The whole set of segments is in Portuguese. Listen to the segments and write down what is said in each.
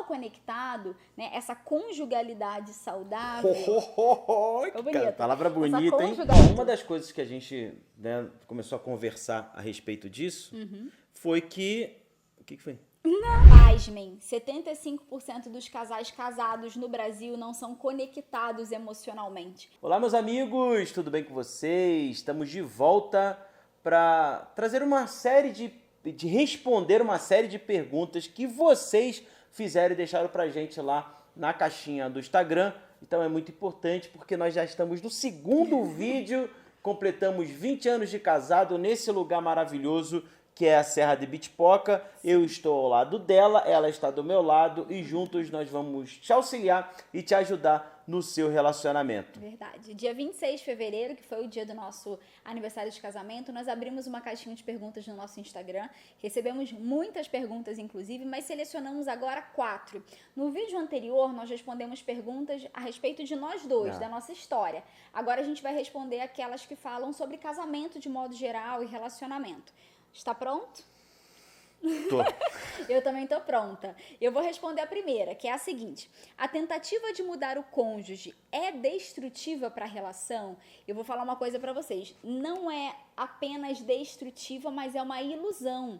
conectado, né, essa conjugalidade saudável. Cara, Bonito. palavra bonita, hein? conjugalidade. Uma das coisas que a gente, né, começou a conversar a respeito disso foi que... O que foi? Pasmem, 75% dos casais casados no Brasil não são conectados emocionalmente. Olá, meus amigos, tudo bem com vocês? Estamos de volta para trazer uma série de responder uma série de perguntas que vocês fizeram e deixaram pra gente lá na caixinha do Instagram. Então é muito importante porque nós já estamos no segundo vídeo, completamos 20 anos de casado nesse lugar maravilhoso que é a Serra de Bitipoca. Eu estou ao lado dela, ela está do meu lado e juntos nós vamos te auxiliar e te ajudar no seu relacionamento. Verdade. Dia 26 de fevereiro, que foi o dia do nosso aniversário de casamento, nós abrimos uma caixinha de perguntas no nosso Instagram. Recebemos muitas perguntas, inclusive, mas selecionamos agora 4. No vídeo anterior, nós respondemos perguntas a respeito de nós dois, da nossa história. Agora a gente vai responder aquelas que falam sobre casamento de modo geral e relacionamento. Está pronto? Tô. Eu também tô pronta. Eu vou responder a primeira, que é a seguinte: a tentativa de mudar o cônjuge é destrutiva para a relação? Eu vou falar uma coisa para vocês. Não é apenas destrutiva, mas é uma ilusão.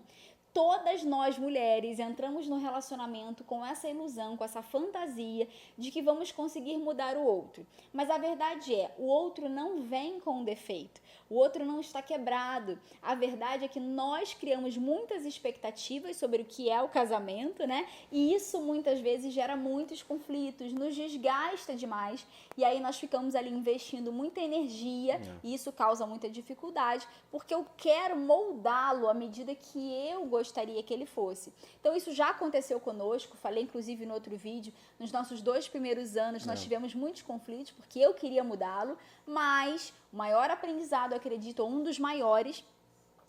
Todas nós, mulheres, entramos no relacionamento com essa ilusão, com essa fantasia de que vamos conseguir mudar o outro. Mas a verdade é, o outro não vem com um defeito. O outro não está quebrado. A verdade é que nós criamos muitas expectativas sobre o que é o casamento, né? E isso muitas vezes gera muitos conflitos, nos desgasta demais. E aí nós ficamos ali investindo muita energia e isso causa muita dificuldade, porque eu quero moldá-lo à medida que eu gostaria que ele fosse. Então isso já aconteceu conosco, falei inclusive no outro vídeo, nos nossos 2 primeiros anos nós tivemos muitos conflitos, porque eu queria mudá-lo, mas o maior aprendizado, eu acredito, ou um dos maiores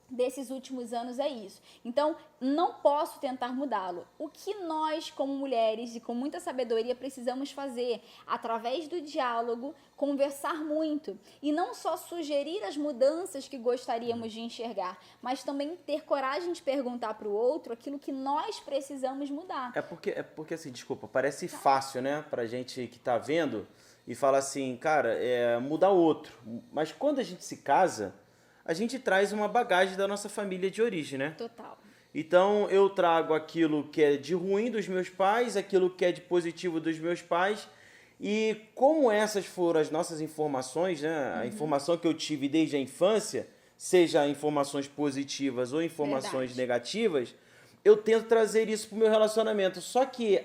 desses últimos anos é isso. Então, não posso tentar mudá-lo. O que nós, como mulheres e com muita sabedoria, precisamos fazer? Através do diálogo, conversar muito. E não só sugerir as mudanças que gostaríamos de enxergar, mas também ter coragem de perguntar para o outro aquilo que nós precisamos mudar. É porque assim, desculpa, parece fácil, né, pra gente que tá vendo e fala assim, cara, mudar o outro. Mas quando a gente se casa, a gente traz uma bagagem da nossa família de origem, né? Total. Então eu trago aquilo que é de ruim dos meus pais, aquilo que é de positivo dos meus pais, e como essas foram as nossas informações, né? A informação que eu tive desde a infância, seja informações positivas ou informações negativas, eu tento trazer isso para o meu relacionamento. Só que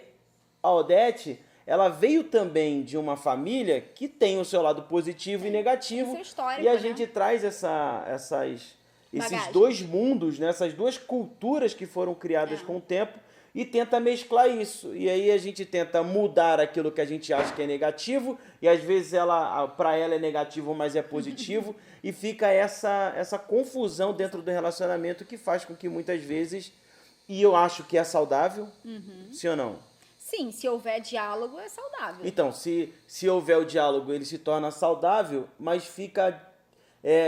a Odete, ela veio também de uma família que tem o seu lado positivo e negativo. Seu histórico, E a né? gente traz esses Bagagem. dois mundos, né? Essas duas culturas que foram criadas com o tempo e tenta mesclar isso. E aí a gente tenta mudar aquilo que a gente acha que é negativo e às vezes para ela é negativo, mas é positivo. E fica essa confusão dentro do relacionamento que faz com que muitas vezes, e eu acho que é saudável, sim ou não? Sim, se houver diálogo, é saudável. Então, se houver o diálogo, ele se torna saudável, mas fica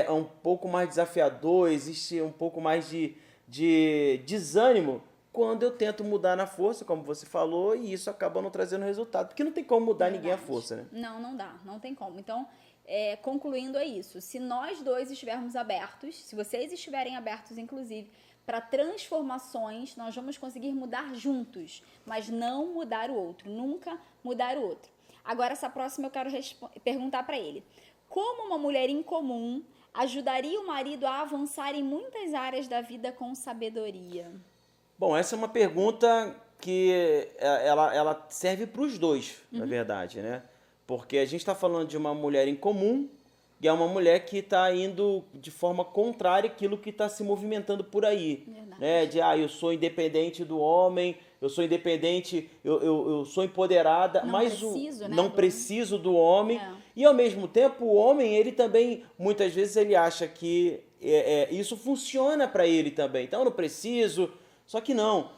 um pouco mais desafiador, existe um pouco mais de desânimo quando eu tento mudar na força, como você falou, e isso acaba não trazendo resultado. Porque não tem como mudar ninguém à força, né? Não dá, não tem como. Então, concluindo é isso. Se nós dois estivermos abertos, se vocês estiverem abertos, inclusive, para transformações, nós vamos conseguir mudar juntos, mas não mudar o outro, nunca mudar o outro. Agora, essa próxima eu quero perguntar para ele. Como uma mulher incomum ajudaria o marido a avançar em muitas áreas da vida com sabedoria? Bom, essa é uma pergunta que ela serve para os dois, na verdade, né? Porque a gente está falando de uma mulher incomum e é uma mulher que está indo de forma contrária àquilo que está se movimentando por aí. Né? Eu sou independente do homem, eu sou independente, eu sou empoderada, mas não preciso do homem. E ao mesmo tempo, o homem, ele também, muitas vezes, ele acha que isso funciona para ele também. Então, eu não preciso, só que não.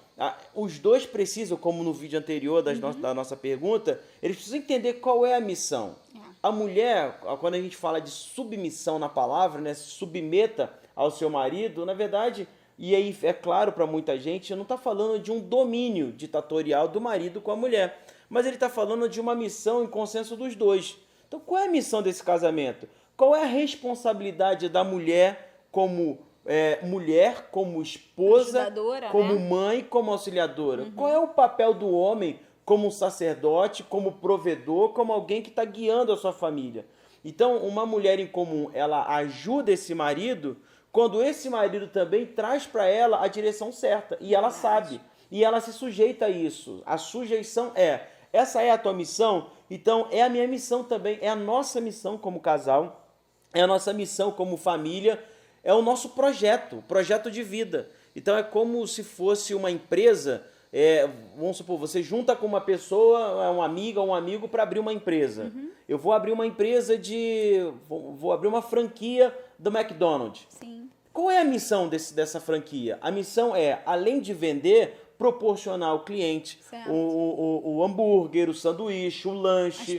Os dois precisam, como no vídeo anterior da nossa pergunta, eles precisam entender qual é a missão. A mulher, quando a gente fala de submissão na palavra, né, se submeta ao seu marido, na verdade, E aí é claro para muita gente, não está falando de um domínio ditatorial do marido com a mulher, mas ele está falando de uma missão em consenso dos dois. Então qual é a missão desse casamento? Qual é a responsabilidade da mulher, como esposa, Ajudadora, como né? mãe, como auxiliadora? Qual é o papel do homem como um sacerdote, como provedor, como alguém que está guiando a sua família? Então, uma mulher em comum, ela ajuda esse marido quando esse marido também traz para ela a direção certa. E ela sabe. E ela se sujeita a isso. A sujeição essa é a tua missão, então é a minha missão também, é a nossa missão como casal, é a nossa missão como família, é o nosso projeto de vida. Então é como se fosse uma empresa, vamos supor, você junta com uma pessoa, uma amiga ou um amigo para abrir uma empresa. Eu vou abrir uma empresa vou abrir uma franquia do McDonald's. Sim. Qual é a missão dessa franquia? A missão é, além de vender, proporcionar ao cliente o hambúrguer, o sanduíche, o lanche,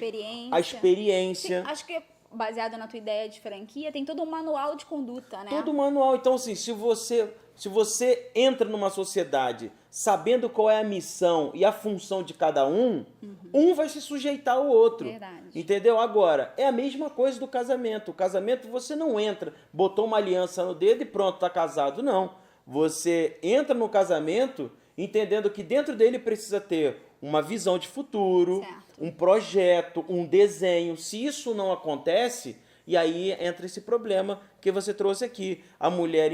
a experiência. Sim, acho que baseado na tua ideia de franquia, tem todo um manual de conduta, né? Todo manual. Então, assim, se você entra numa sociedade sabendo qual é a missão e a função de cada um, um vai se sujeitar ao outro. Verdade. Entendeu? Agora, é a mesma coisa do casamento. O casamento, você não entra, botou uma aliança no dedo e pronto, tá casado. Não. Você entra no casamento entendendo que dentro dele precisa ter uma visão de futuro, um projeto, um desenho. Se isso não acontece, e aí entra esse problema que você trouxe aqui. A mulher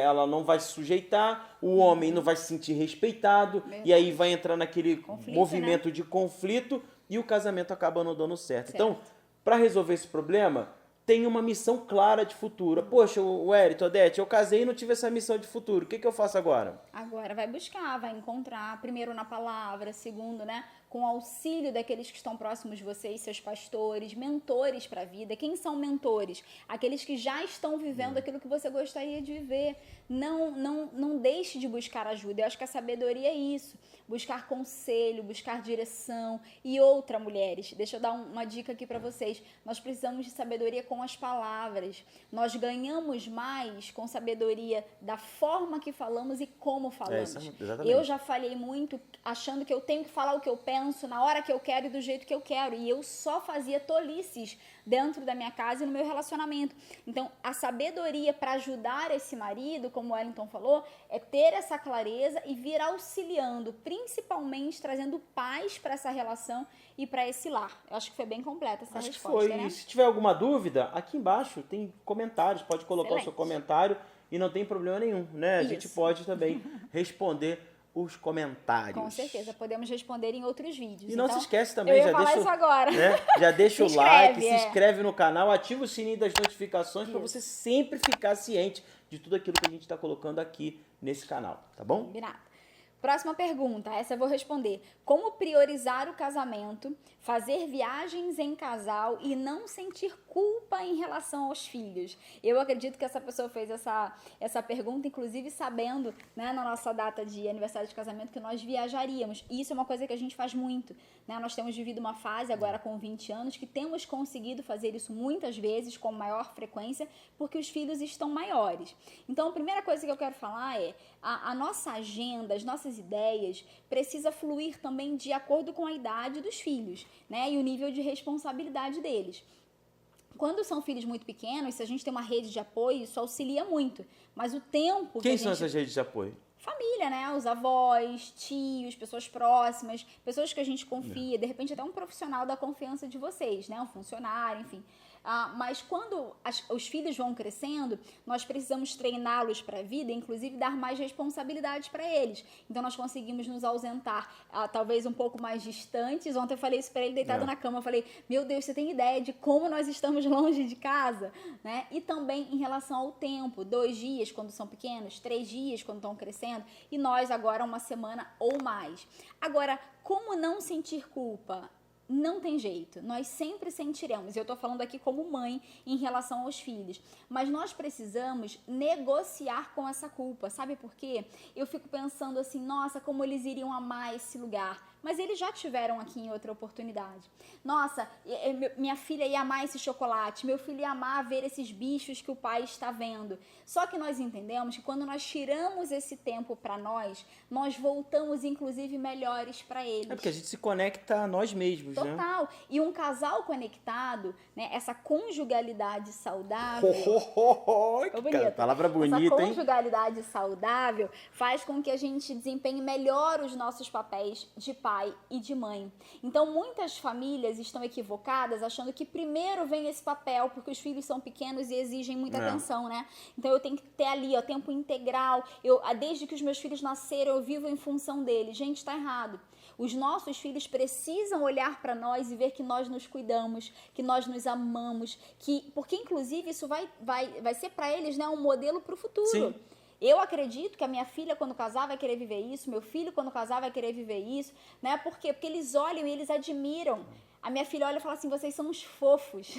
ela não vai se sujeitar, o homem não vai se sentir respeitado, e aí vai entrar naquele movimento, né, de conflito, e o casamento acaba não dando certo. Então, para resolver esse problema, tem uma missão clara de futuro. Poxa, o Hélito, Odete, eu casei e não tive essa missão de futuro. O que eu faço agora? Agora vai buscar, vai encontrar, primeiro na palavra, segundo, né, com o auxílio daqueles que estão próximos de vocês, seus pastores, mentores para a vida. Quem são mentores? Aqueles que já estão vivendo aquilo que você gostaria de viver. Não deixe de buscar ajuda. Eu acho que a sabedoria é isso. Buscar conselho, buscar direção. E outra, mulheres, deixa eu dar uma dica aqui para vocês. Nós precisamos de sabedoria com as palavras. Nós ganhamos mais com sabedoria da forma que falamos e como falamos. Eu já falei muito achando que eu tenho que falar o que eu penso, na hora que eu quero e do jeito que eu quero. E eu só fazia tolices dentro da minha casa e no meu relacionamento. Então, a sabedoria para ajudar esse marido, como o Wellington falou, é ter essa clareza e vir auxiliando, principalmente trazendo paz para essa relação e para esse lar. Eu acho que foi bem completa essa resposta, né? E se tiver alguma dúvida, aqui embaixo tem comentários, pode colocar o seu comentário e não tem problema nenhum, né? A gente pode também responder os comentários. Com certeza, podemos responder em outros vídeos. E não se esquece também, já deixa o like, se inscreve no canal, ativa o sininho das notificações para você sempre ficar ciente de tudo aquilo que a gente está colocando aqui nesse canal, tá bom? Combinado. Próxima pergunta, essa eu vou responder. Como priorizar o casamento, fazer viagens em casal e não sentir culpa em relação aos filhos? Eu acredito que essa pessoa fez essa pergunta, inclusive sabendo, né, na nossa data de aniversário de casamento, que nós viajaríamos. E isso é uma coisa que a gente faz muito, né? Nós temos vivido uma fase agora com 20 anos que temos conseguido fazer isso muitas vezes, com maior frequência, porque os filhos estão maiores. Então, a primeira coisa que eu quero falar é a nossa agenda, as nossas ideias precisa fluir também de acordo com a idade dos filhos, né? E o nível de responsabilidade deles. Quando são filhos muito pequenos, se a gente tem uma rede de apoio, isso auxilia muito. Mas o tempo Quem são essas redes de apoio? Família, né? Os avós, tios, pessoas próximas, pessoas que a gente confia, de repente até um profissional da confiança de vocês, né? Um funcionário, enfim. Mas quando os filhos vão crescendo, nós precisamos treiná-los para a vida, inclusive dar mais responsabilidades para eles. Então, nós conseguimos nos ausentar, talvez um pouco mais distantes. Ontem eu falei isso para ele deitado na cama. Eu falei, meu Deus, você tem ideia de como nós estamos longe de casa? Né? E também em relação ao tempo. 2 dias quando são pequenos, 3 dias quando estão crescendo. E nós agora 1 semana ou mais. Agora, como não sentir culpa? Não tem jeito, nós sempre sentiremos, eu estou falando aqui como mãe em relação aos filhos, mas nós precisamos negociar com essa culpa, sabe por quê? Eu fico pensando assim, nossa, como eles iriam amar esse lugar, mas eles já tiveram aqui em outra oportunidade. Nossa, minha filha ia amar esse chocolate, meu filho ia amar ver esses bichos que o pai está vendo. Só que nós entendemos que quando nós tiramos esse tempo para nós voltamos inclusive melhores para eles. É porque a gente se conecta a nós mesmos, né? Total. E um casal conectado, né, essa conjugalidade saudável. Cara, palavra bonita, essa hein? conjugalidade saudável faz com que a gente desempenhe melhor os nossos papéis de pai e de mãe. Então, muitas famílias estão equivocadas achando que primeiro vem esse papel, porque os filhos são pequenos e exigem muita atenção, né? Então, eu tenho que ter ali, ó, tempo integral. Desde que os meus filhos nasceram, eu vivo em função deles. Gente, está errado. Os nossos filhos precisam olhar para nós e ver que nós nos cuidamos, que nós nos amamos, porque inclusive isso vai ser para eles, né, um modelo para o futuro. Sim. Eu acredito que a minha filha, quando casar, vai querer viver isso, meu filho, quando casar, vai querer viver isso, né? Por quê? Porque eles olham e eles admiram. A minha filha olha e fala assim, vocês são uns fofos.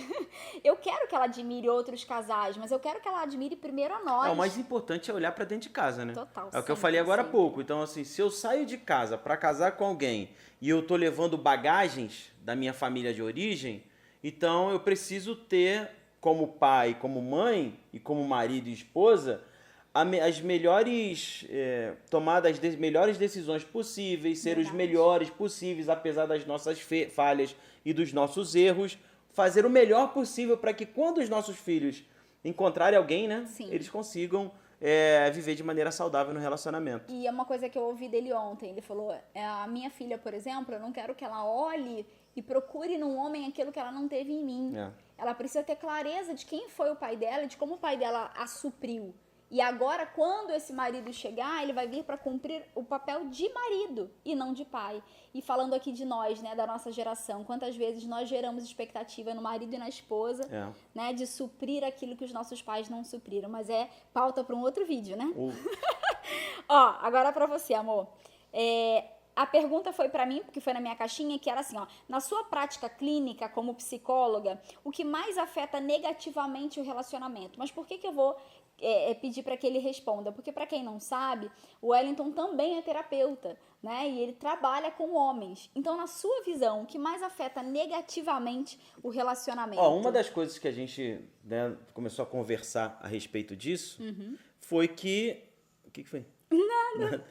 Eu quero que ela admire outros casais, mas eu quero que ela admire primeiro a nós. O mais importante é olhar pra dentro de casa, né? Total. É o que eu falei agora há pouco. Então, assim, se eu saio de casa pra casar com alguém e eu tô levando bagagens da minha família de origem, então eu preciso ter, como pai, como mãe e como marido e esposa, as melhores tomadas das melhores decisões possíveis, ser os melhores possíveis, apesar das nossas falhas e dos nossos erros, fazer o melhor possível para que quando os nossos filhos encontrarem alguém, né, Sim. eles consigam viver de maneira saudável no relacionamento. E é uma coisa que eu ouvi dele ontem, ele falou, a minha filha, por exemplo, eu não quero que ela olhe e procure num homem aquilo que ela não teve em mim. Ela precisa ter clareza de quem foi o pai dela e de como o pai dela a supriu. E agora, quando esse marido chegar, ele vai vir para cumprir o papel de marido e não de pai. E falando aqui de nós, né, da nossa geração, quantas vezes nós geramos expectativa no marido e na esposa, né, de suprir aquilo que os nossos pais não supriram. Mas é pauta para um outro vídeo, né? Ó, agora para você, amor. A pergunta foi para mim, porque foi na minha caixinha, que era assim, ó, na sua prática clínica como psicóloga, o que mais afeta negativamente o relacionamento? Mas por que eu vou pedir para que ele responda? Porque, para quem não sabe, o Wellington também é terapeuta, né? E ele trabalha com homens. Então, na sua visão, o que mais afeta negativamente o relacionamento? Uma das coisas que a gente, né, começou a conversar a respeito disso foi que... O que foi? Nada.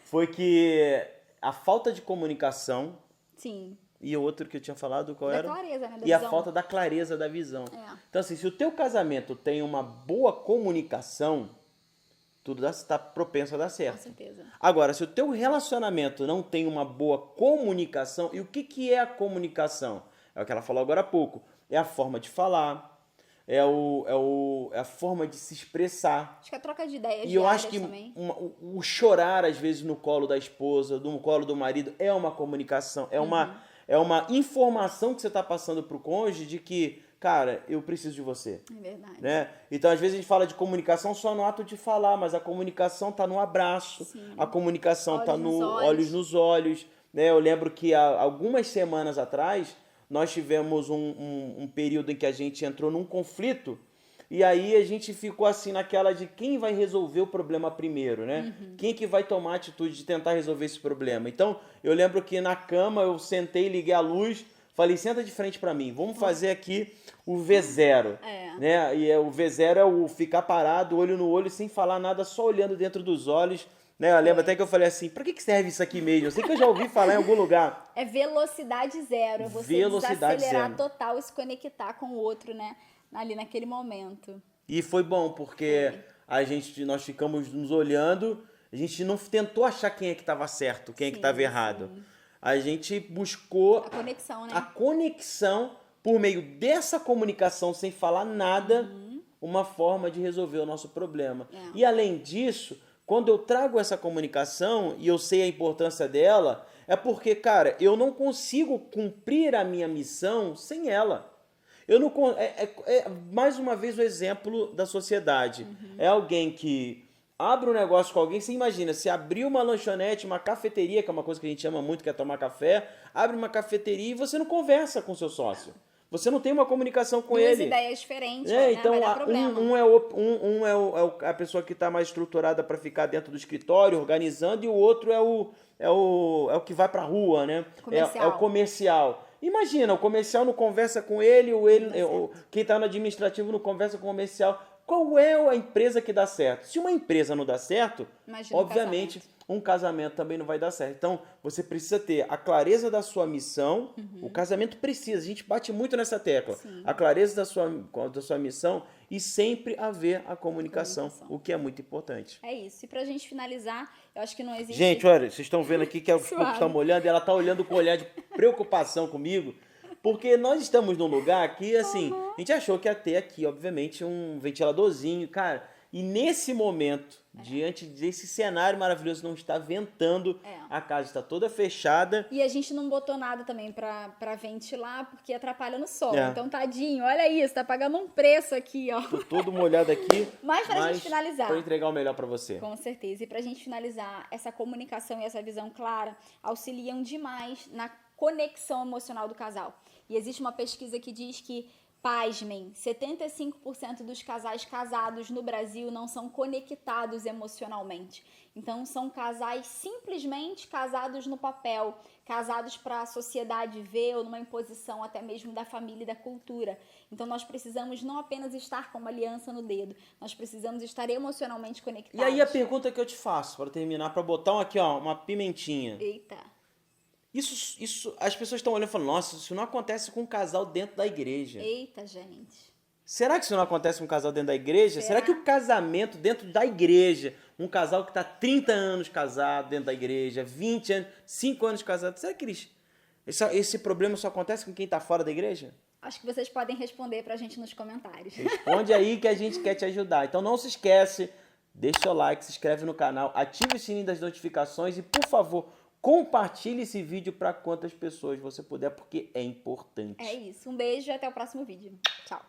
Foi que a falta de comunicação... Sim. E o outro que eu tinha falado, qual era? Da clareza, né? Da visão. A falta da clareza da visão. Então, assim, se o teu casamento tem uma boa comunicação, tudo está propenso a dar certo. Com certeza. Agora, se o teu relacionamento não tem uma boa comunicação, e o que é a comunicação? É o que ela falou agora há pouco. É a forma de falar, é a forma de se expressar. Acho que a troca de ideias e eu acho que o chorar, às vezes, no colo da esposa, no colo do marido, é uma comunicação, é uma informação que você está passando para o cônjuge de que, cara, eu preciso de você. É verdade. Né? Então, às vezes, a gente fala de comunicação só no ato de falar, mas a comunicação está no abraço, a comunicação está no olhos nos olhos. Né? Eu lembro que há algumas semanas atrás, nós tivemos um período em que a gente entrou num conflito, e aí a gente ficou assim naquela de quem vai resolver o problema primeiro, né? Quem que vai tomar a atitude de tentar resolver esse problema? Então, eu lembro que na cama eu sentei, liguei a luz, falei, senta de frente pra mim, vamos fazer aqui o V0. Né? E o V0 é o ficar parado, olho no olho, sem falar nada, só olhando dentro dos olhos. Né? Eu lembro até que eu falei assim, pra que serve isso aqui mesmo? Eu sei que eu já ouvi falar em algum lugar. É velocidade zero, é você desacelerar total e se conectar com o outro, né? Ali naquele momento. E foi bom, porque nós ficamos nos olhando, a gente não tentou achar quem é que estava certo, quem é que estava errado. A gente buscou a conexão, né? A conexão, por meio dessa comunicação, sem falar nada, uma forma de resolver o nosso problema. E além disso, quando eu trago essa comunicação e eu sei a importância dela, é porque, cara, eu não consigo cumprir a minha missão sem ela. Eu não, mais uma vez o exemplo da sociedade. É alguém que abre um negócio com alguém, você imagina, se abrir uma lanchonete, uma cafeteria, que é uma coisa que a gente ama muito, que é tomar café, abre uma cafeteria e você não conversa com seu sócio. você não tem uma comunicação com Duas ele. ideias diferentes, Então, vai dar problema. um é a pessoa que está mais estruturada para ficar dentro do escritório, organizando, e o outro é o que vai para a rua, né? É o comercial. Imagina, o comercial não conversa com ele, quem está no administrativo não conversa com o comercial. Qual é a empresa que dá certo? Se uma empresa não dá certo, Imagina obviamente um casamento também não vai dar certo. Então, você precisa ter a clareza da sua missão. O casamento precisa, a gente bate muito nessa tecla. Sim. A clareza da sua missão e sempre haver a comunicação, o que é muito importante. É isso. E pra gente finalizar, eu acho que não existe... Gente, olha, vocês estão vendo aqui que os poucos estão olhando, e ela está olhando com um olhar de preocupação comigo, porque nós estamos num lugar que, assim, a gente achou que ia ter aqui, obviamente, um ventiladorzinho, cara, e nesse momento, diante desse cenário maravilhoso, não está ventando, a casa está toda fechada. E a gente não botou nada também pra ventilar, porque atrapalha no sol. Então, tadinho, olha isso, tá pagando um preço aqui, ó. Tô todo molhado aqui. Mas pra gente finalizar. Pra entregar o melhor pra você. Com certeza. E pra gente finalizar, essa comunicação e essa visão clara auxiliam demais na conexão emocional do casal. E existe uma pesquisa que diz que, pasmem, 75% dos casais casados no Brasil não são conectados emocionalmente. Então, são casais simplesmente casados no papel, casados para a sociedade ver ou numa imposição até mesmo da família e da cultura. Então, nós precisamos não apenas estar com uma aliança no dedo, nós precisamos estar emocionalmente conectados. E aí a pergunta que eu te faço, para terminar, para botar aqui, ó, uma pimentinha. Eita. Isso, as pessoas estão olhando e falando, nossa, isso não acontece com um casal dentro da igreja. Eita, gente. Será que isso não acontece com um casal dentro da igreja? Será que o casamento dentro da igreja, um casal que está 30 anos casado dentro da igreja, 20 anos, 5 anos casado, será que esse problema só acontece com quem está fora da igreja? Acho que vocês podem responder pra gente nos comentários. Responde aí que a gente quer te ajudar. Então não se esquece, deixa seu like, se inscreve no canal, ative o sininho das notificações e, por favor, compartilhe esse vídeo para quantas pessoas você puder, porque é importante. É isso. Um beijo e até o próximo vídeo. Tchau.